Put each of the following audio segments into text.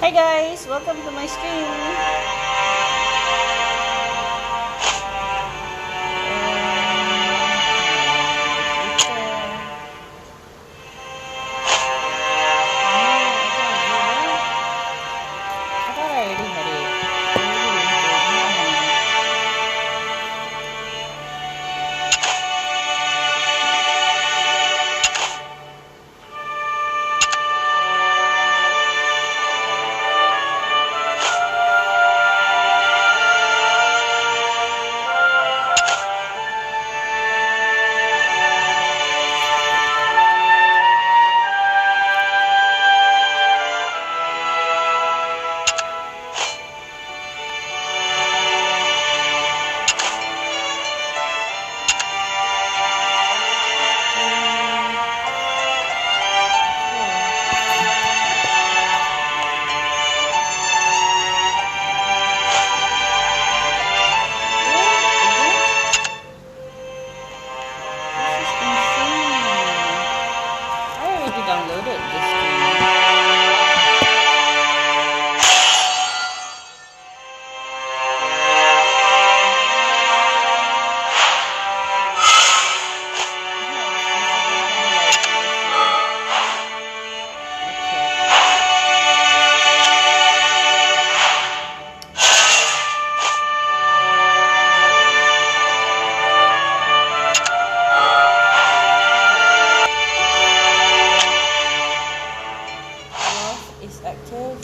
Hi guys, welcome to my stream. I thought I already had downloaded this game. Is active.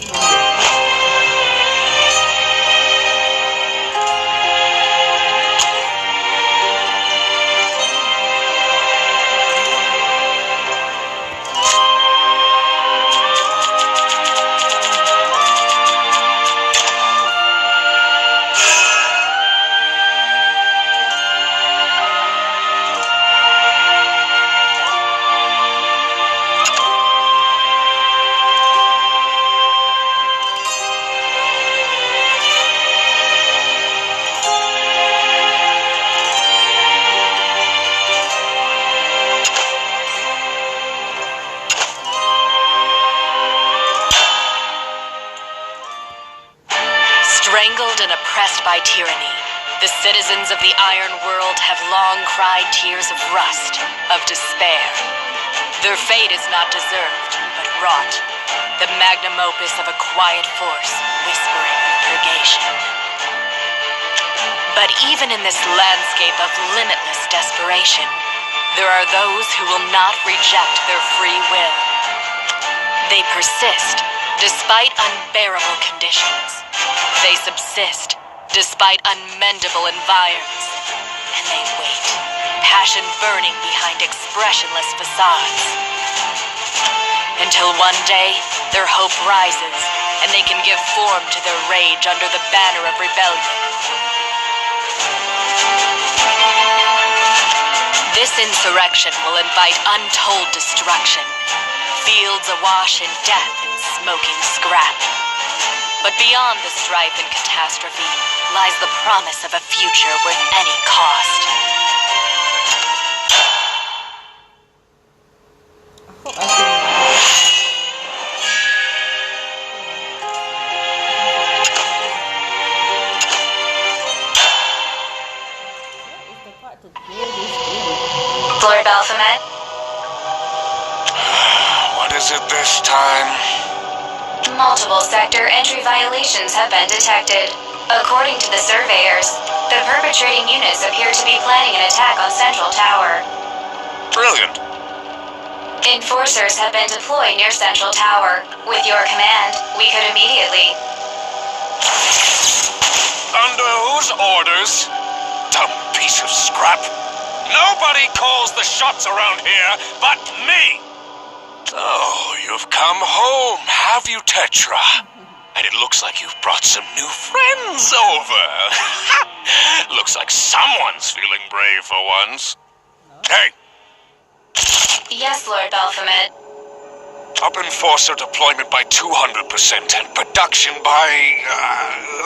Strangled and oppressed by tyranny, the citizens of the Iron World have long cried tears of rust, of despair. Their fate is not deserved, but wrought, the magnum opus of a quiet force whispering of purgation. But even in this landscape of limitless desperation, there are those who will not reject their free will. They persist, despite unbearable conditions. They subsist, despite unmendable environs. And they wait, passion burning behind expressionless facades. Until one day, their hope rises, and they can give form to their rage under the banner of rebellion. This insurrection will invite untold destruction, fields awash in death and smoking scrap. But beyond the strife and catastrophe lies the promise of a future worth any cost. I hope I can. What is the part to clear this game? Lord Baphomet? What is it this time? Multiple sector entry violations have been detected. According to the surveyors, the perpetrating units appear to be planning an attack on Central Tower. Brilliant. Enforcers have been deployed near Central Tower. With your command, we could immediately... Under whose orders? Dumb piece of scrap. Nobody calls the shots around here but me. Oh, you've come home, have you, Tetra? And it looks like you've brought some new friends over. Looks like someone's feeling brave for once. Hey, Yes, Lord Baphomet. up Enforcer deployment by 200% and production by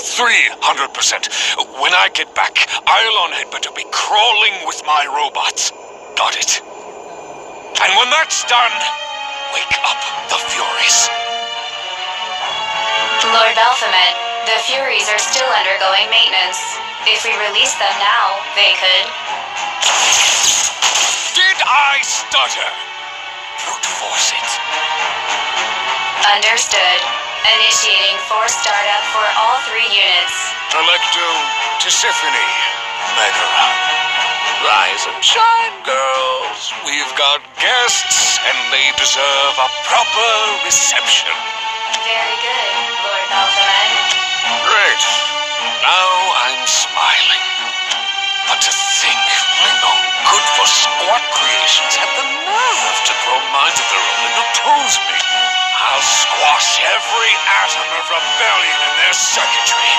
300%. When I get back, Iolon had better be crawling with my robots. Got it? And when that's done, wake up the Furies. Lord Baphomet, the Furies are still undergoing maintenance. If we release them now, they could... Did I stutter? Brute force it. Understood. Initiating force startup for all 3 units. Electo Tisiphone, Megara. Rise and shine, girls. We've got guests, and they deserve a proper reception. Very good, Lord Baphomet. Great. Now I'm smiling. But to think my own good-for-squat creations had the nerve to grow minds of their own and oppose me. I'll squash every atom of rebellion in their circuitry.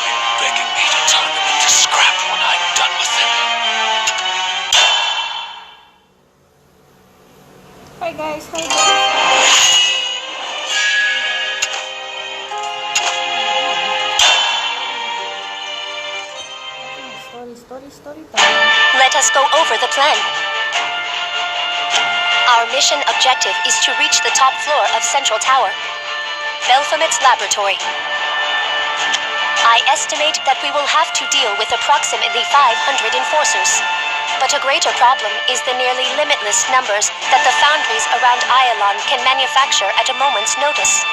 They'll be begging me to turn them into scrap when I'm done with them. Hi guys, hi guys. Story time. Let us go over the plan. Our mission objective is to reach the top floor of Central Tower, Baphomet's laboratory. I estimate that we will have to deal with approximately 500 enforcers. But a greater problem is the nearly limitless numbers that the foundries around Iolon can manufacture at a moment's notice.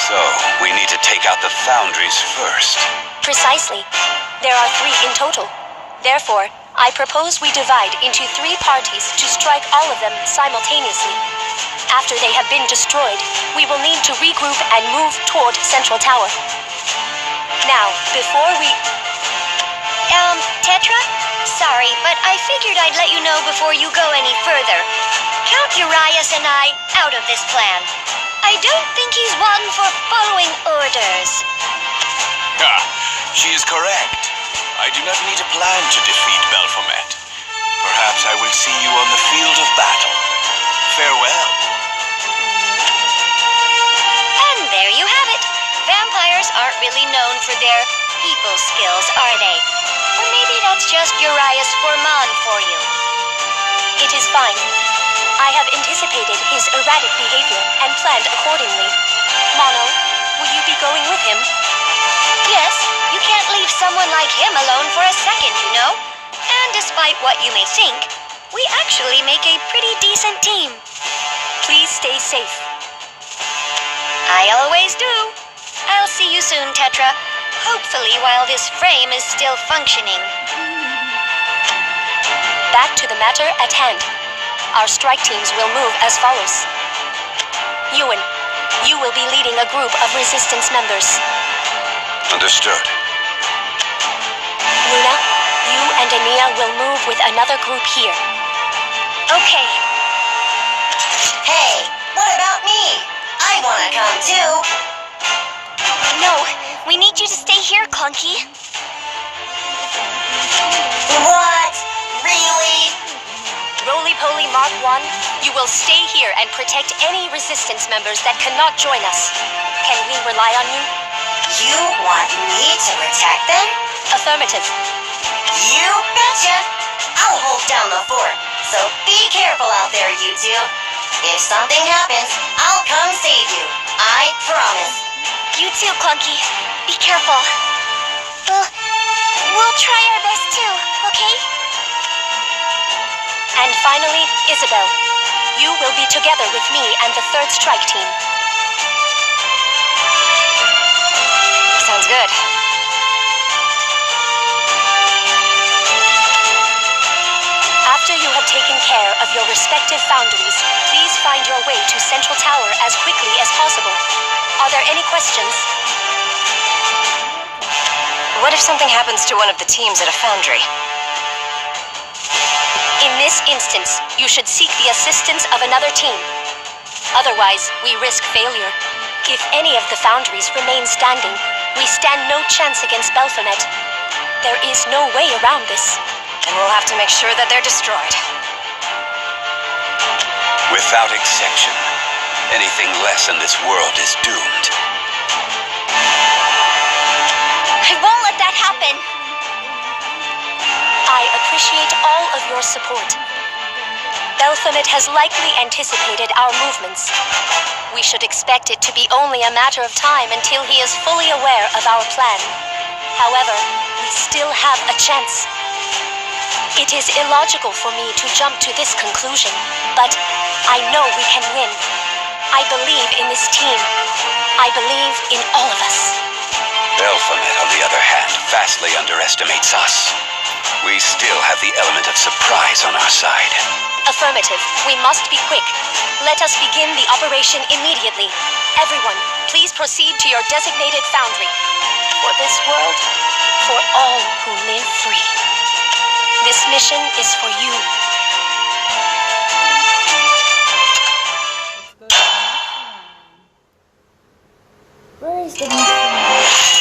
So, we need to take out the foundries first. Precisely. There are 3 in total. Therefore, I propose we divide into 3 parties to strike all of them simultaneously. After they have been destroyed, we will need to regroup and move toward Central Tower. Now, before we... Tetra? Sorry, but I figured I'd let you know before you go any further. Count Urias and I out of this plan. I don't think he's one for following orders. She is correct. I do not need a plan to defeat Baphomet. Perhaps I will see you on the field of battle. Farewell. And there you have it. Vampires aren't really known for their people skills, are they? Or maybe that's just Urias Forman for you. It is fine. I have anticipated his erratic behavior and planned accordingly. Mono, will you be going with him? Yes, you can't leave someone like him alone for a second, you know? And despite what you may think, we actually make a pretty decent team. Please stay safe. I always do. I'll see you soon, Tetra. Hopefully while this frame is still functioning. Back to the matter at hand. Our strike teams will move as follows. Ewan, you will be leading a group of resistance members. Understood. Luna, you and Ania will move with another group here. Okay. Hey, what about me? I wanna come too. No, we need you to stay here, Clunky. What? Really? Roly-Poly Mark 1, you will stay here and protect any resistance members that cannot join us. Can we rely on you? You want me to protect them? Affirmative. You betcha! I'll hold down the fort, so be careful out there, you two. If something happens, I'll come save you. I promise. You too, Clunky. Be careful. We'll try our best too, okay? And finally, Isabel, you will be together with me and the 3rd Strike Team. Sounds good. After you have taken care of your respective foundries, please find your way to Central Tower as quickly as possible. Are there any questions? What if something happens to one of the teams at a foundry? In this instance, you should seek the assistance of another team. Otherwise, we risk failure. If any of the foundries remain standing, we stand no chance against Baphomet. There is no way around this. And we'll have to make sure that they're destroyed. Without exception, anything less in this world is doomed. I won't let that happen. I appreciate all of your support. Baphomet has likely anticipated our movements. We should expect it to be only a matter of time until he is fully aware of our plan. However, we still have a chance. It is illogical for me to jump to this conclusion, but I know we can win. I believe in this team. I believe in all of us. Baphomet, on the other hand, vastly underestimates us. We still have the element of surprise on our side. Affirmative. We must be quick. Let us begin the operation immediately. Everyone, please proceed to your designated foundry. For this world, for all who live free. This mission is for you. Where is the mission?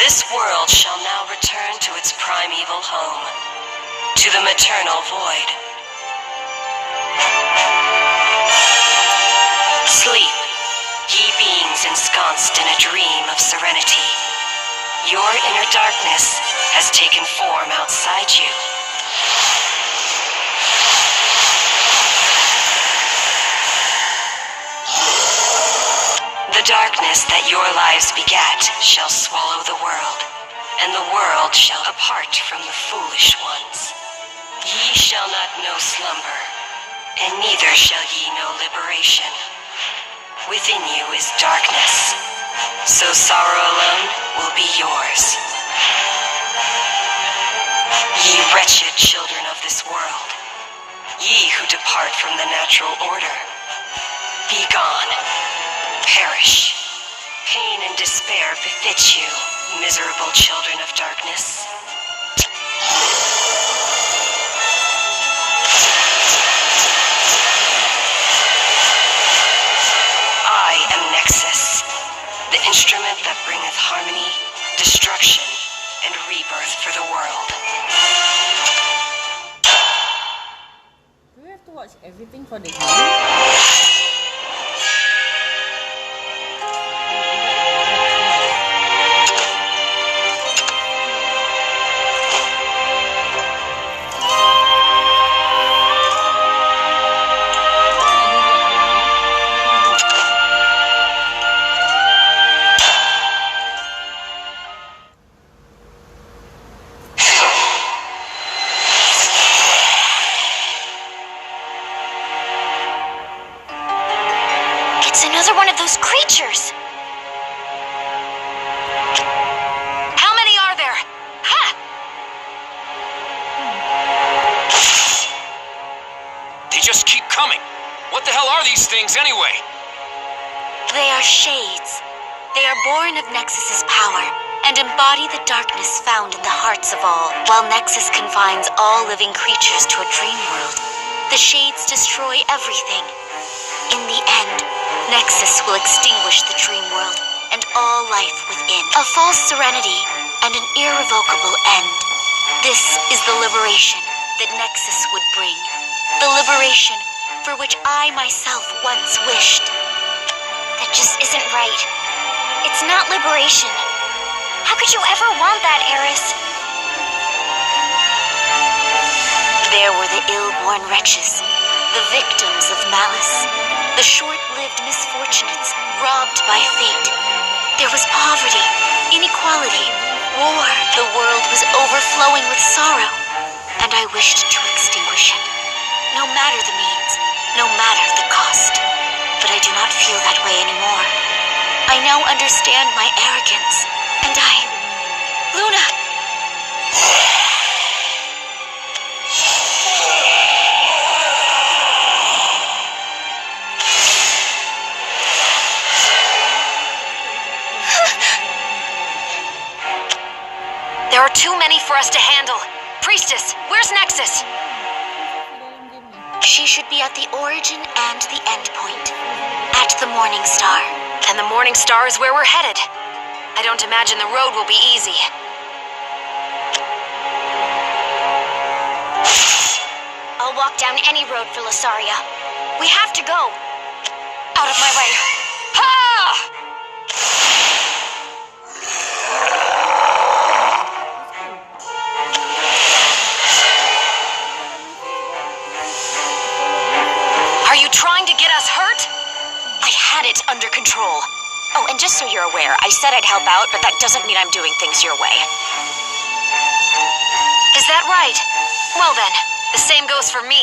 This world shall now return to its primeval home, to the maternal void. Sleep, ye beings ensconced in a dream of serenity. Your inner darkness has taken form outside you. The darkness that your lives begat shall swallow the world, and the world shall apart from the foolish ones. Ye shall not know slumber, and neither shall ye know liberation. Within you is darkness, so sorrow alone will be yours. Ye wretched children of this world, ye who depart from the natural order, be gone. Perish. Pain and despair befit you, miserable children of darkness. I am Nexus, the instrument that bringeth harmony, destruction, and rebirth for the world. Do we have to watch everything for the game? It's another one of those creatures. How many are there? Ha! They just keep coming. What the hell are these things anyway? They are shades. They are born of Nexus's power and embody the darkness found in the hearts of all. While Nexus confines all living creatures to a dream world, the shades destroy everything. In the end, Nexus will extinguish the dream world and all life within. A false serenity and an irrevocable end. This is the liberation that Nexus would bring. The liberation for which I myself once wished. That just isn't right. It's not liberation. How could you ever want that, Eris? There were the ill-born wretches, the victims of malice, the short-lived misfortunates robbed by fate. There was poverty, inequality, war. The world was overflowing with sorrow, and I wished to extinguish it. No matter the means, no matter the cost. But I do not feel that way anymore. I now understand my arrogance, and Luna! There are too many for us to handle. Priestess, where's Nexus? She should be at the origin and the end point. At the Morning Star. And the Morning Star is where we're headed. I don't imagine the road will be easy. I'll walk down any road for Lasaria. We have to go. Out of my way. Ha! Are you trying to get us hurt? I had it under control. Oh, and just so you're aware, I said I'd help out, but that doesn't mean I'm doing things your way. Is that right? Well then, the same goes for me.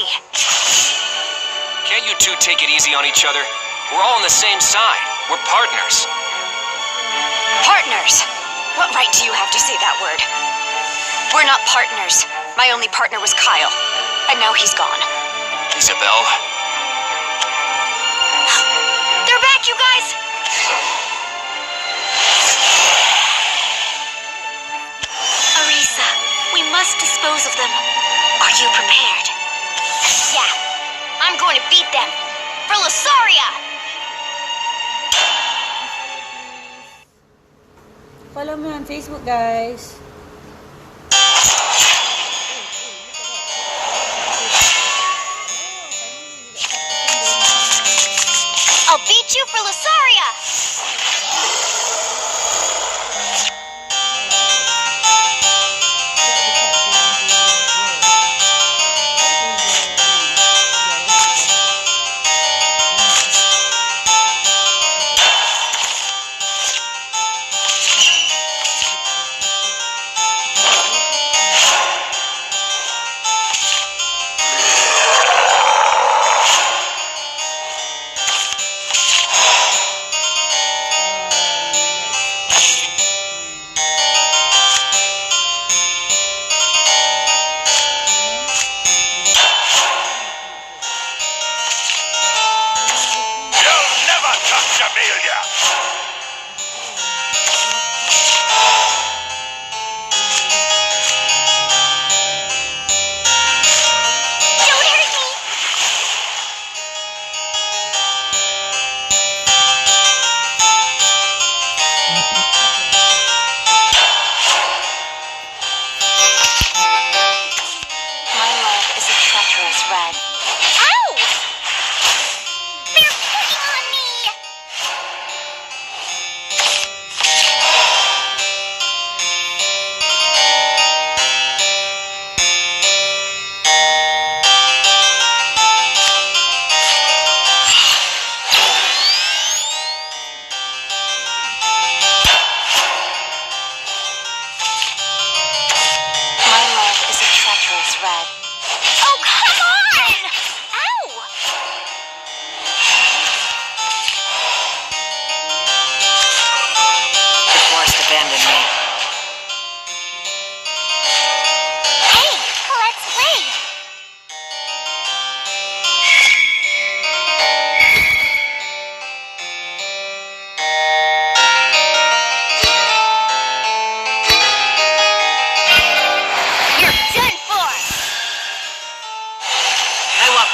Can't you two take it easy on each other? We're all on the same side. We're partners. Partners? What right do you have to say that word? We're not partners. My only partner was Kyle, and now he's gone. Isabel? They're back, you guys! Arisa, we must dispose of them. Are you prepared? Yeah, I'm going to beat them. For Lasaria! Follow me on Facebook, guys. I'll beat you for Lasaria!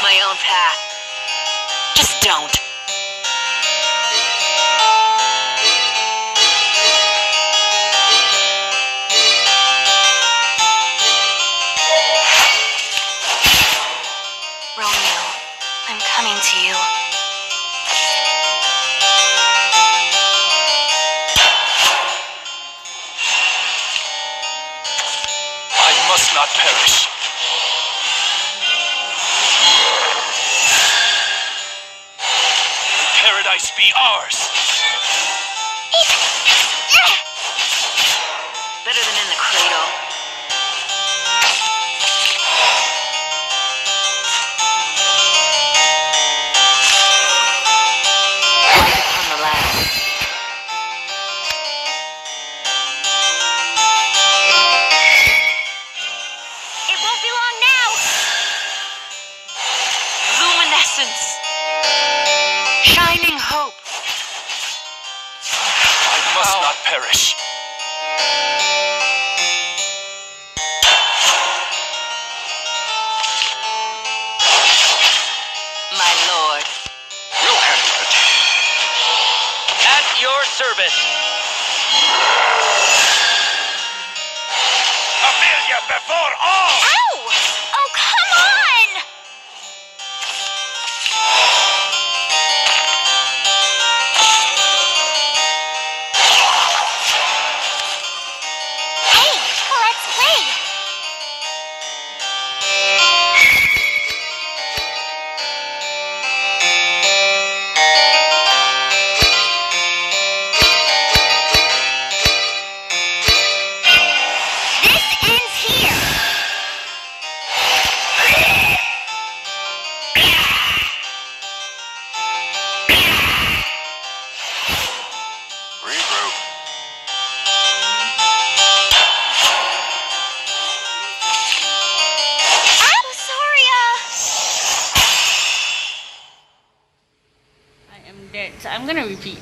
my own path. Just don't. Romeo, I'm coming to you. I must not perish. Paradise be ours. Better than in the cradle. Wipe it from the land. It won't be long now. Luminescence. Shining hope. I must not perish. My lord. We'll handle it. At your service. Amelia before all! Ow! Oh, come on! Hey, let's play! This ends here! Regroup. I'm sorry, I am dead. So I'm gonna repeat.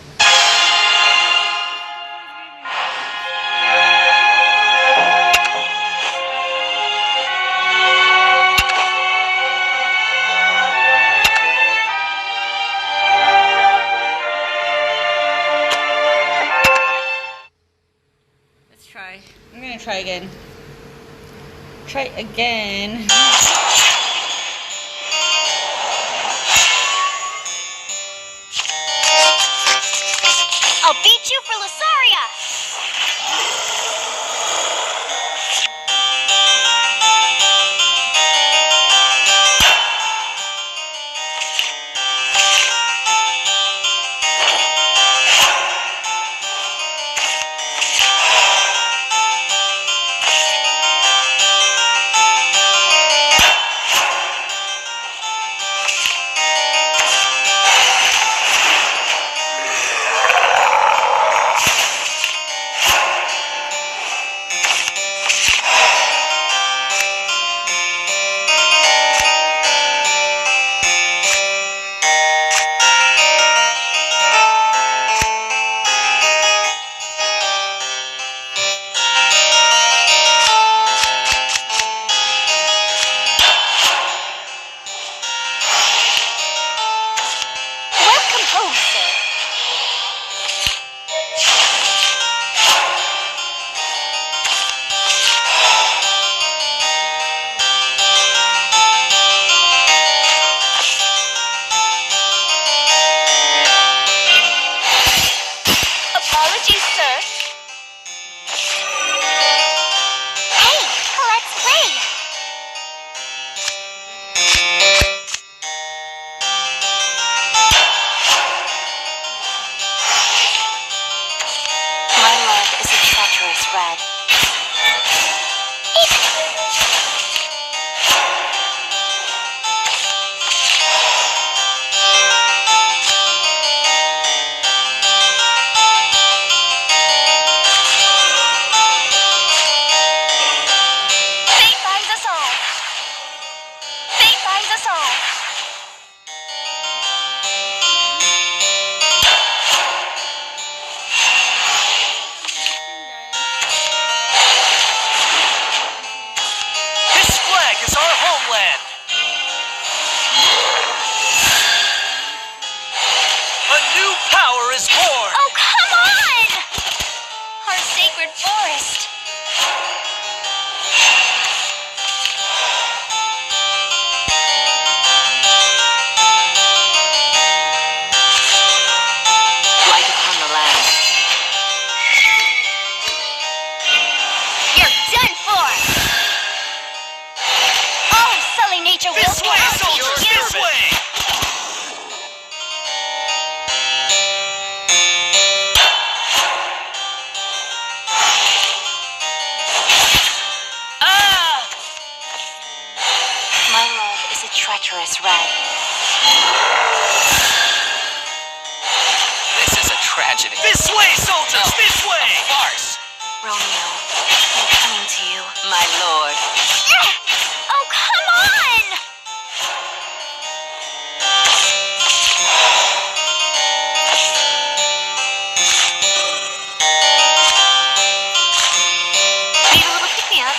Let's try. I'm gonna try again. Try again. I'll beat you for Lusaria! Welcome home, sir. Apologies, sir. Hey, let's play. My love is a treacherous red. Fate finds us all. Fate finds us all. This flag is our homeland. treacherous red. This is a tragedy. This way, soldiers! This way! Farce! Romeo, I'm coming to you. My lord. Oh, come on! Need a little pick-me-up?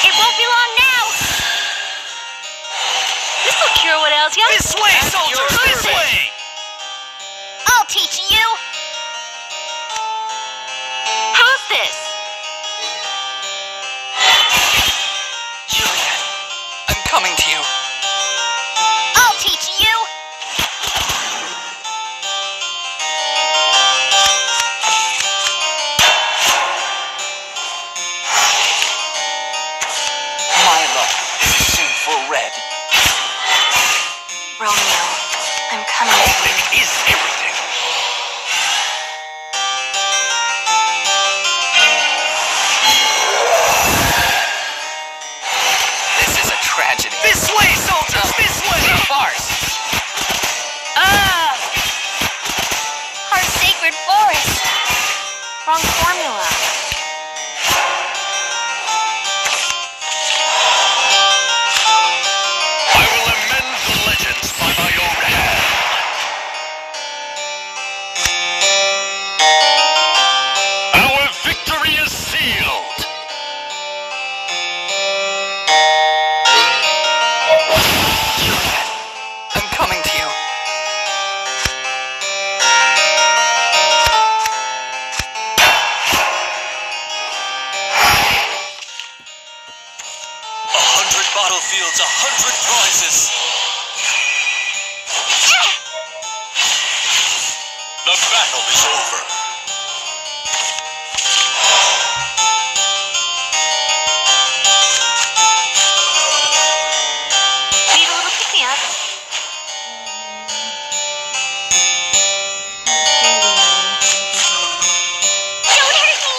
It won't be long now. This'll cure what ails ya. This way, soldiers! This way! I'll teach you. How's this? Juliet, I'm coming to you. I'll teach you. My love is in full red. Romeo, I'm coming to you. Omlet is everything. This is a tragedy. This way, soldiers! This way! Farce! Ah! Our sacred forest. Wrong formula. I will amend the legends by my own hand. Our victory is sealed. Juliet, I'm coming to you. Battlefields, 100 prizes. The battle is over. Need a little pick-me-up? Don't hurt me.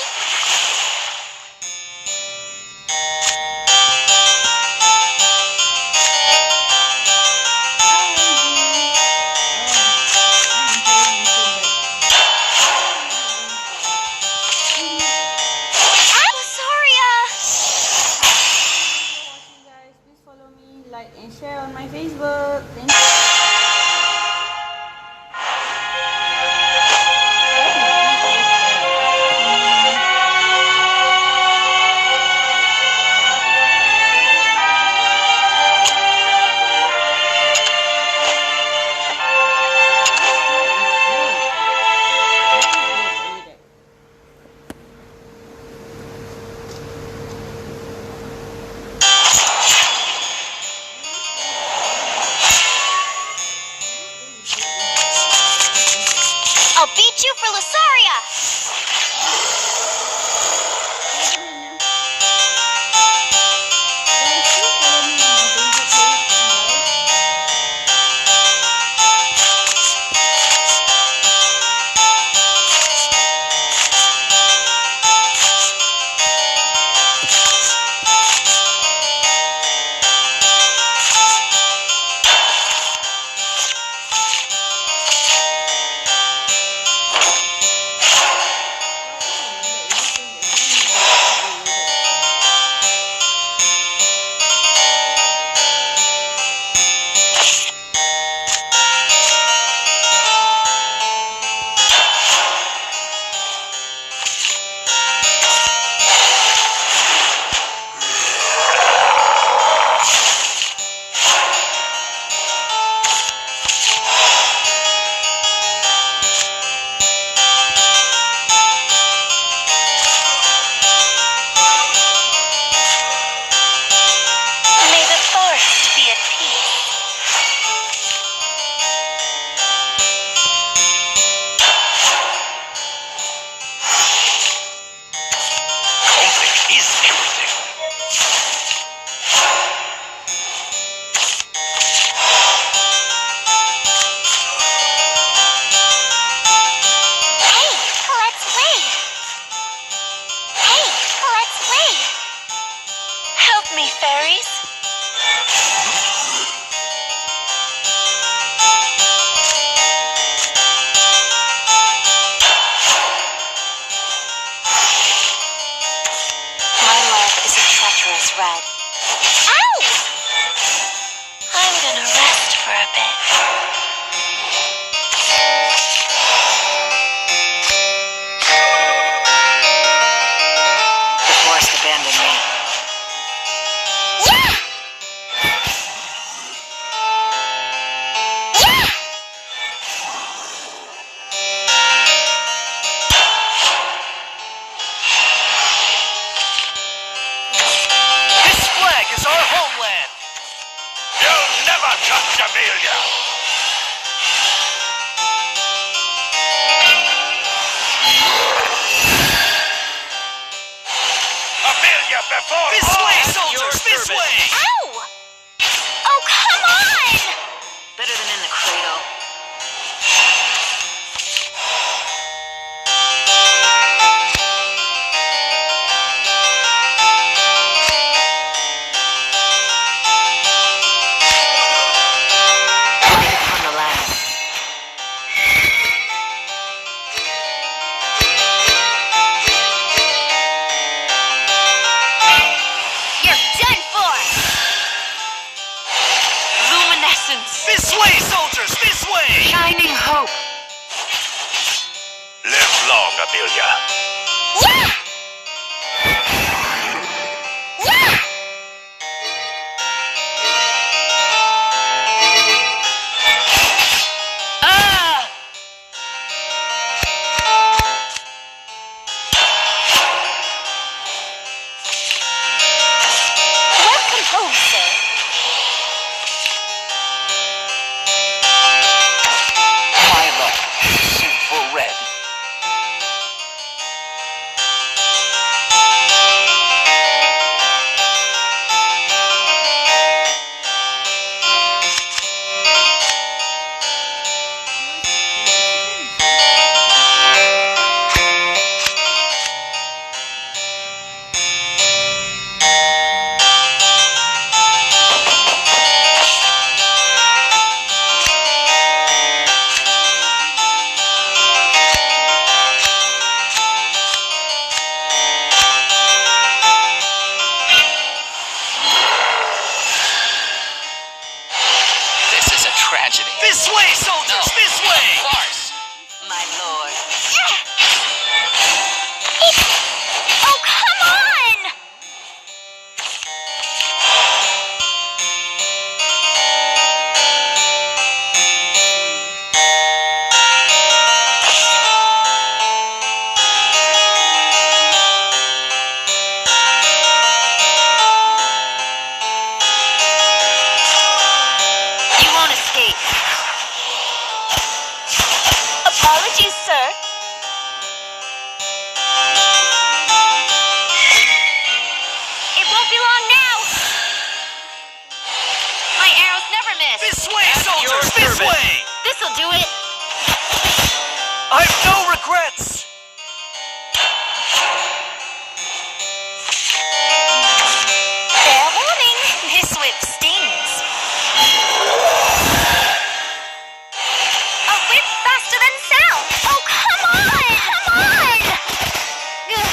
thread. Ow! I'm gonna rest for a bit. The forest abandoned me. Yeah! Yeah! This flag is our homeland. You'll never touch Amelia! Amelia before This all! way, soldiers, this way. Ow! Oh, come on! Better than in the cradle. On the land. You're done for! Luminescence. This way, soldiers, this way. Shining hope. Live long, Amelia. Yeah! Yeah! Ah! Welcome home, sir. My luck, sinful red. This is a tragedy. This way, soldiers, this way. Farce. My lord. Oh, come on! You won't escape. Apologies, sir. It won't be long now. My arrows never miss. This way, soldiers, this way. This'll do it. I've no regrets. Fair warning. This whip stings. A whip faster than sound. Oh, come on! Come on! Ugh.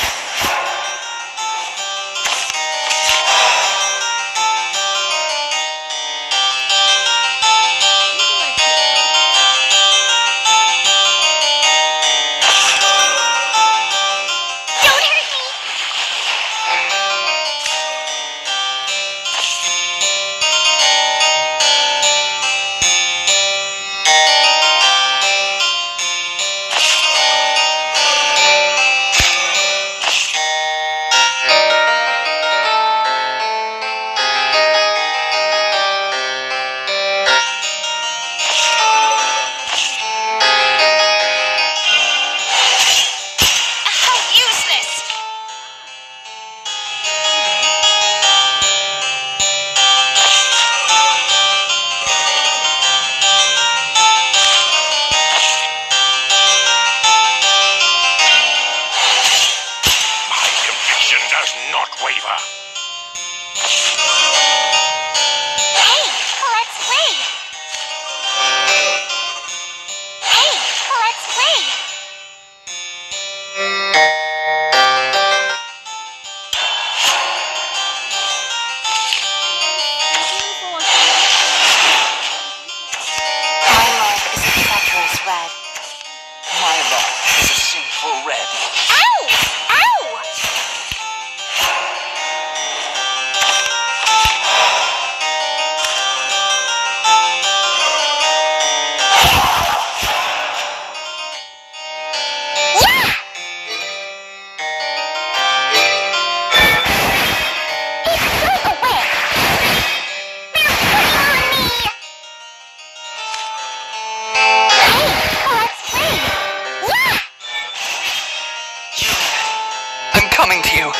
coming to you.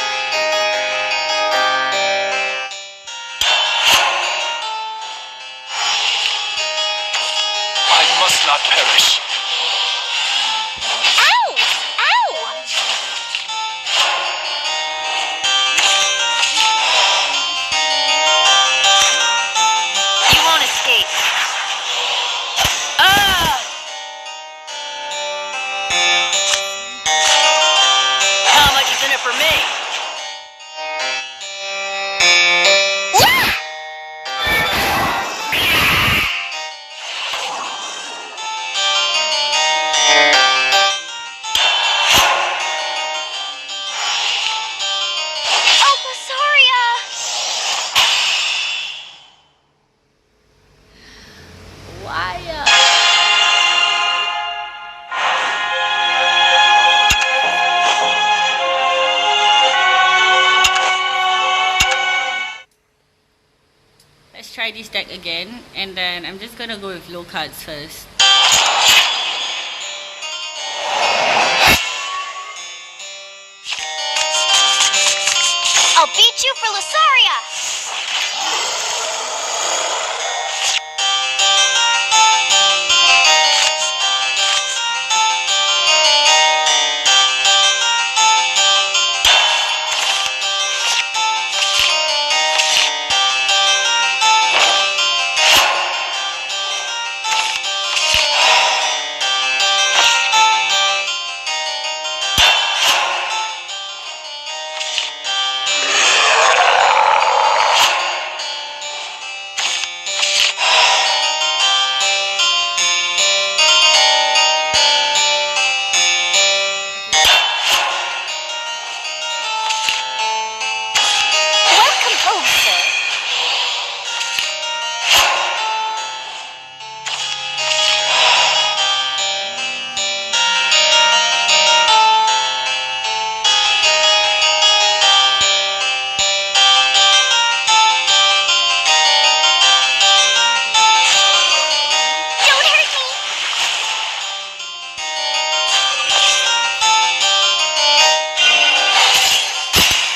I must not perish. Ow! Ow! You won't escape. Ah! How much is in it for me? Why? Let's try this deck again, and then I'm just gonna go with low cards first. I'll beat you for Lusaria!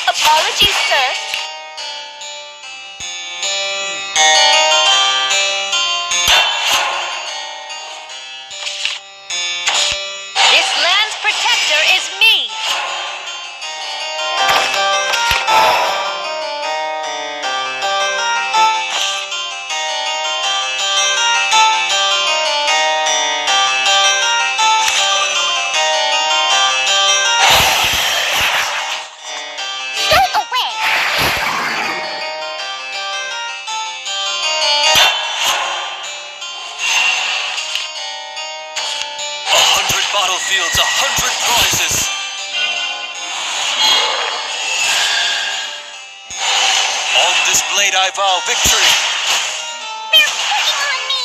Apologies, sir. This land's protector is me. Battlefields, 100 prizes. On this blade I vow victory. They're picking on me.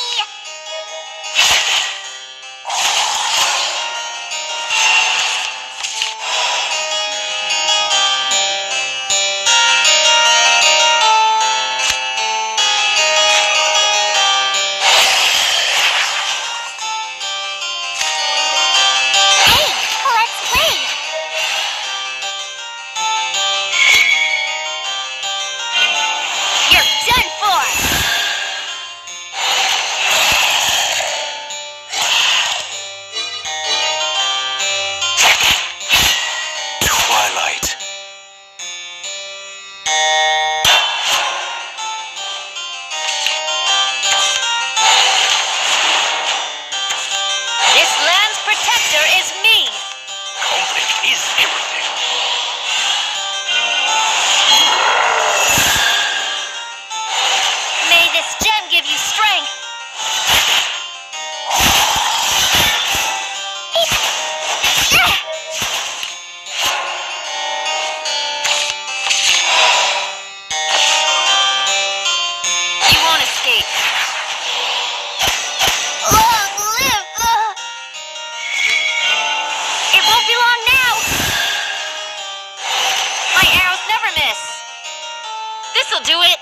This'll do it!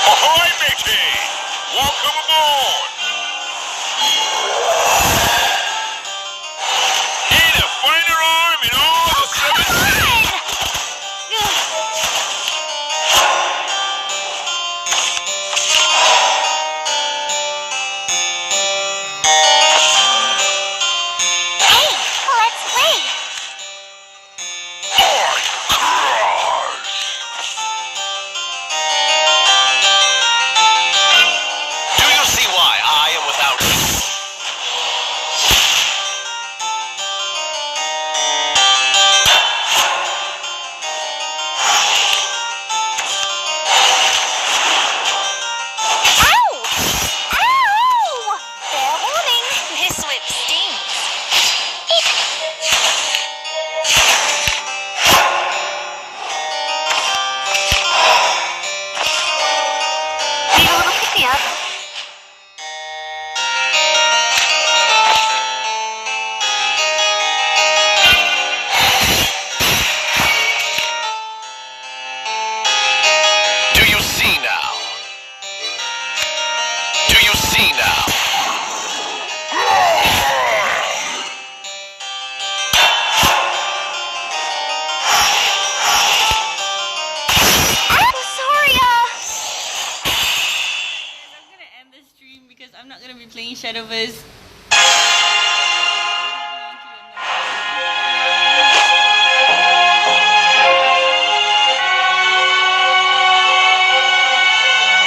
Ahoy, matey! Welcome aboard! thing, Shadowverse.